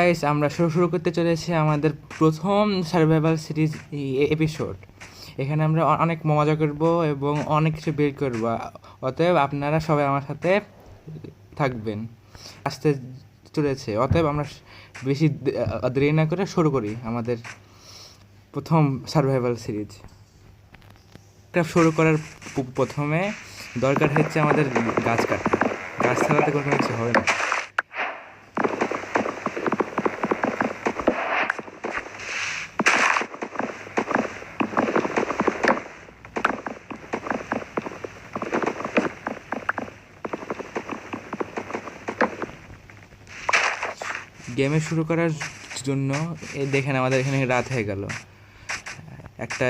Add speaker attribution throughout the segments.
Speaker 1: Guys, আমরা শুরু করতে চলেছি আমাদের প্রথম সার্ভাইভাল সিরিজ এপিসোড। এখানে আমরা অনেক মজা করব এবং অনেক কিছু বের করব। অতএব আপনারা সবাই আমার সাথে থাকবেন। আসতে চলেছে, অতএব আমরা বেশি দেরি না করে শুরু করি আমাদের প্রথম সার্ভাইভাল সিরিজ। শুরু করার প্রথমে দরকার হচ্ছে আমাদের গাছ কাটা। গাছ ছাড়াতে কোনো কিছু হবে না। গেমে শুরু করার জন্য দেখেন আমাদের এখানে রাত হয়ে গেল। একটা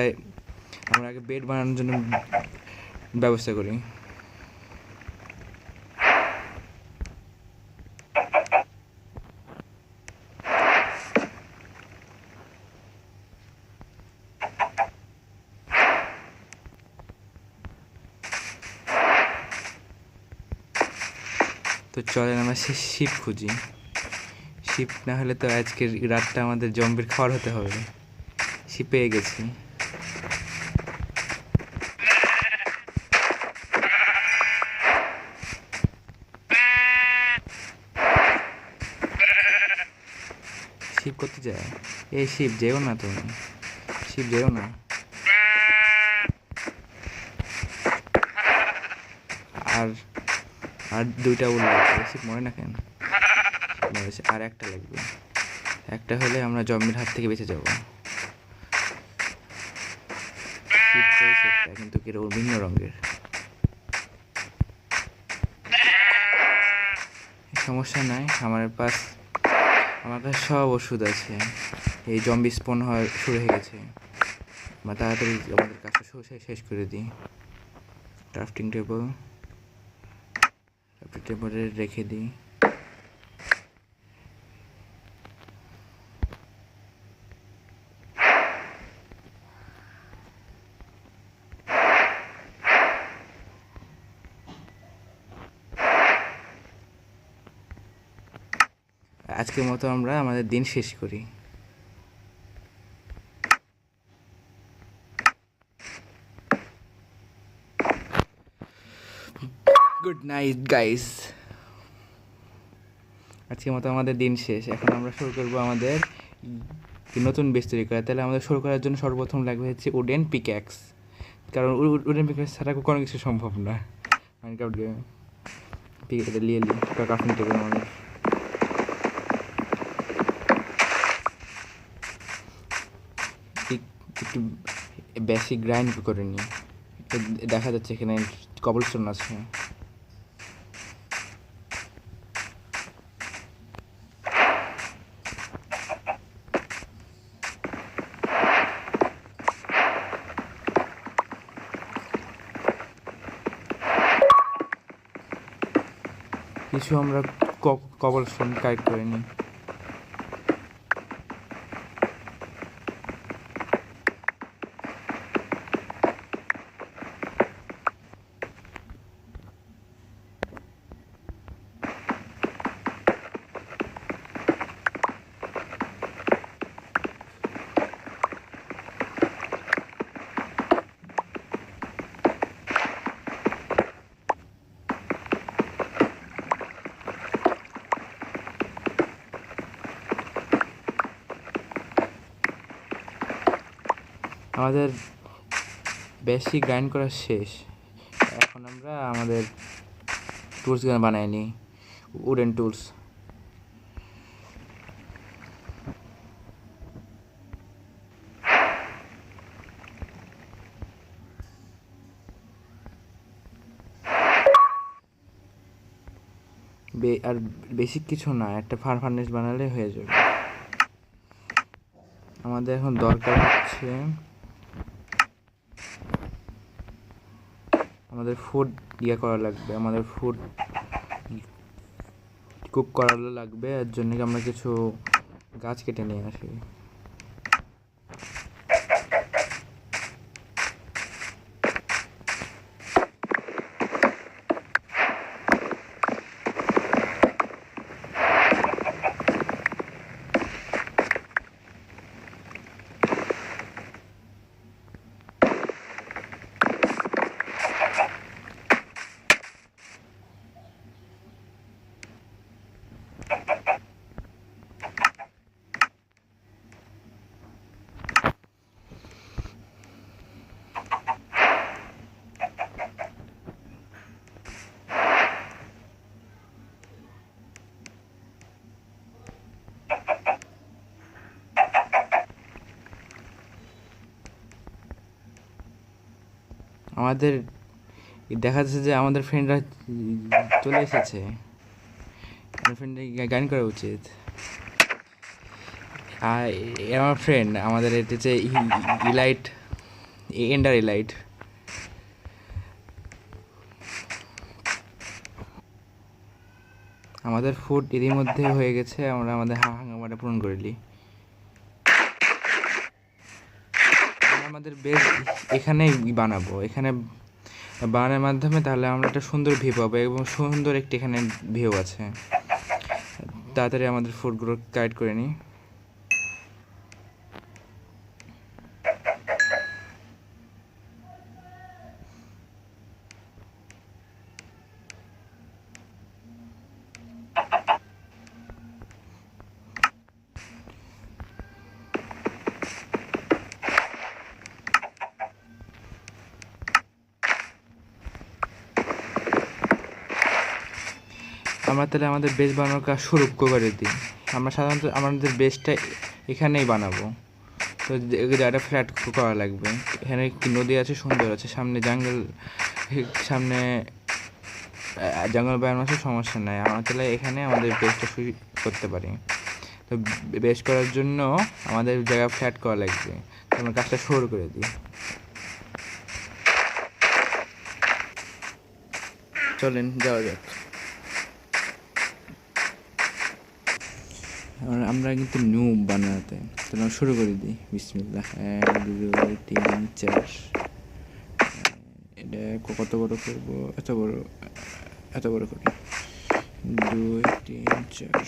Speaker 1: আমরা আগে বেড বানানোর জন্য ব্যবস্থা করি। তো চলেন আমরা শিপ খুঁজি। শিপ না হলে তো আজকের রাতটা আমাদের জম্বির খাওয়ার হতে হবে। শিপ পেয়ে গেছি। শিপ করতে যায়? এই শিপ যেও না, তুমি শিপ যেও না। আর আর দুইটা উল লাগবে। শিপ মরে না কেন? আর একটা লাগবে। একটা হলে আমরা জম্বির হাত থেকে বেঁচে যাবো। কিন্তু কিরকম ভিন্ন রঙের। সমস্যা নাই, আমার কাছে সব ওষুধ আছে। এই জম্বি স্পন হওয়া শুরু হয়ে গেছে। আমরা তাড়াতাড়ি আমাদের কাজটা শেষ করে দিই। ক্রাফটিং টেবলে রেখে দিই। আজকের মতো আমরা আমাদের দিন শেষ করি। Good night guys. আজকের মতো আমাদের দিন শেষ। এখন আমরা শুরু করবো আমাদের নতুন বেস তৈরি করা। তাহলে আমাদের শুরু করার জন্য সর্বপ্রথম লাগবে হচ্ছে উডেন পিক্যাক্স, কারণ উডেন পিক্যাক্স ছাড়া কোনো কিছু সম্ভব না মাইনক্রাফট গেমে। পিক্যাক্স নিয়ে ক্রাফটিং টেবিল আমাদের। একটু বেশি গ্রাইন্ড করে নিই। দেখা যাচ্ছে এখানে কবলস্টোন আছে। কিছু আমরা কবলস্টোন কালেক্ট করে নিই। আমাদের বেশি গ্রাইন্ড করা শেষ। এখন আমরা আমাদের টুলস বানাই নিই, উডেন টুলস। আর বেসিক কিছু না, একটা ফার্নেস বানালে হয়ে যাবে। আমাদের এখন দরকার হচ্ছে আমাদের ফুড করা লাগবে। আমাদের ফুড কুক করা লাগবে। এর জন্য আমরা কিছু গাছ কেটে নিয়ে আসি। আমাদের দেখা যাচ্ছে যে আমাদের ফ্রেন্ডরা চলে এসেছে, আমার ফ্রেন্ডের গান করা উচিত। আর আমার ফ্রেন্ড আমাদের এটা হচ্ছে ইলাইট, এন্ডার ইলাইট। আমাদের ফুড এরই মধ্যে হয়ে গেছে, আমরা আমাদের হাঙ্গামাটা পূরণ করে নিই। আমাদের বেস এখানেই বানাবো, এখানে বানানোর মাধ্যমে তাহলে আমরা একটা সুন্দর ভিউ পাবো এবং সুন্দর একটি এখানে ভিউ আছে। তাড়াতাড়ি আমাদের ফুডগুলো কালেক্ট করে নিই। আমরা তাহলে আমাদের বেস বানানোর কাজ শুরু করে দিই। আমরা সাধারণত আমাদের বেসটা এখানেই বানাবো, তো জায়গাটা ফ্ল্যাট করা লাগবে। এখানে একটি নদী আছে, সুন্দর আছে, সামনে সামনে জঙ্গল বানানোর সমস্যা নাই। আমরা তাহলে এখানে আমাদের বেসটা শুরু করতে পারি। তো বেস করার জন্য আমাদের জায়গা ফ্ল্যাট করা লাগবে, তো আমরা কাজটা শুরু করে দিই। চলেন যাওয়া যাক। আমরা কিন্তু নিউ বানাতে, তাহলে আমরা শুরু করে দিই। বিসমিল্লাহ, 1 2 3 4। এটা কত বড় করবো? এত বড় করি, 2 3 4।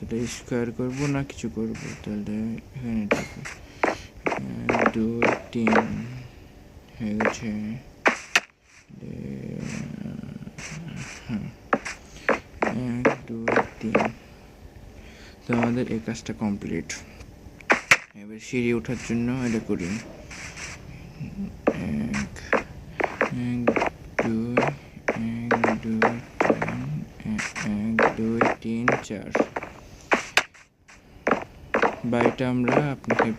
Speaker 1: এটা স্কোয়ার করবো না কিছু করবো, তাহলে এখানে 1 2 3 হয়ে গেছে। হ্যাঁ, 1 2 3। তো আমাদের এই কাজটা কমপ্লিট। এবার সিঁড়ি ওঠার জন্য এটা করি, 1 2 2 3 4। বাড়িটা আমরা আপনাদের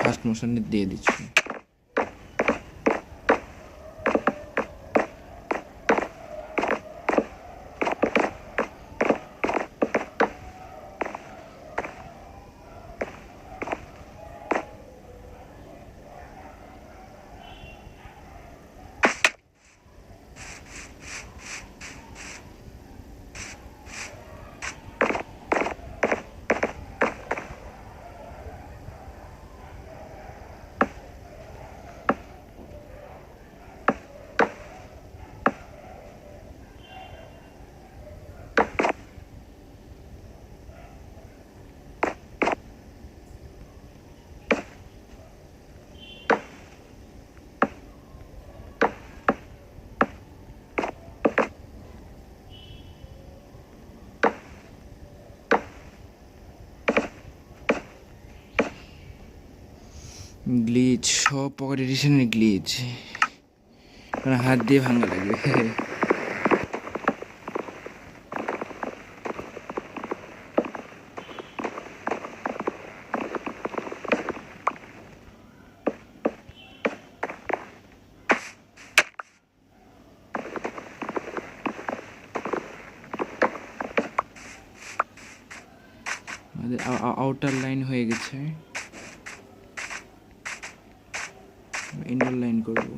Speaker 1: ফার্স্ট মোশনে দিয়ে দিচ্ছি। গ্লিচ, সব পকেট এডিশনের গ্লিচ, কারণ হাত দিয়ে ভাঙা লাগবে। আমাদের আউটার লাইন হয়ে গেছে, ইনডোর লাইন করব।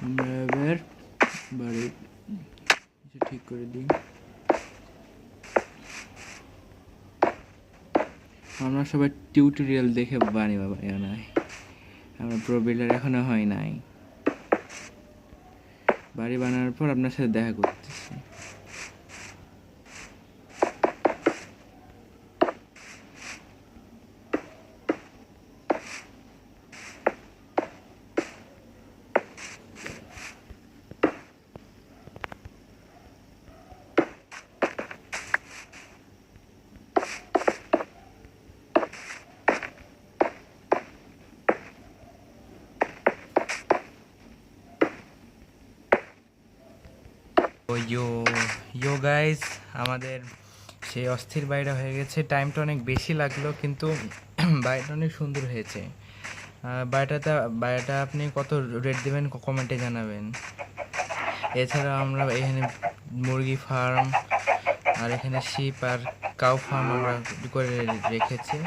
Speaker 1: আমরা এবার বাড়ির ঠিক করে দিই। আমরা সবাই টিউটোরিয়াল দেখে বানাই, আমরা প্রো বিল্ডার এখনো হয় নাই। বাড়ি বানানোর পর আপনার সাথে দেখা করতেছি। ইয়ো ইয়ো গাইস, আমাদের সেই অস্থির বাড়িটা হয়ে গেছে। টাইমটা অনেক বেশি লাগলো, কিন্তু বাড়িটা অনেক সুন্দর হয়েছে। বাড়িটা আপনি কত রেট দেবেন কমেন্টে জানাবেন। এছাড়া আমরা এখানে মুরগি ফার্ম আর এখানে শিপ আর কাউ ফার্ম আমরা করে রেখেছি।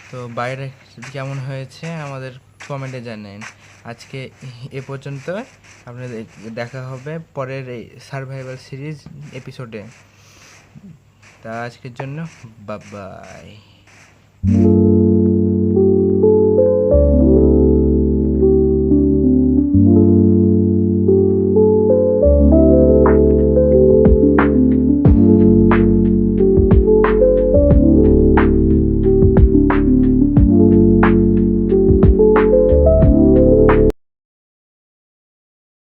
Speaker 1: তো বাইরে কেমন হয়েছে আমাদের কমেন্টে জানান। আজকে এ পর্যন্ত, আপনাদের দেখা হবে পরের এই সার্ভাইভাল সিরিজ এপিসোডে। তা আজকের জন্য বাই বাই।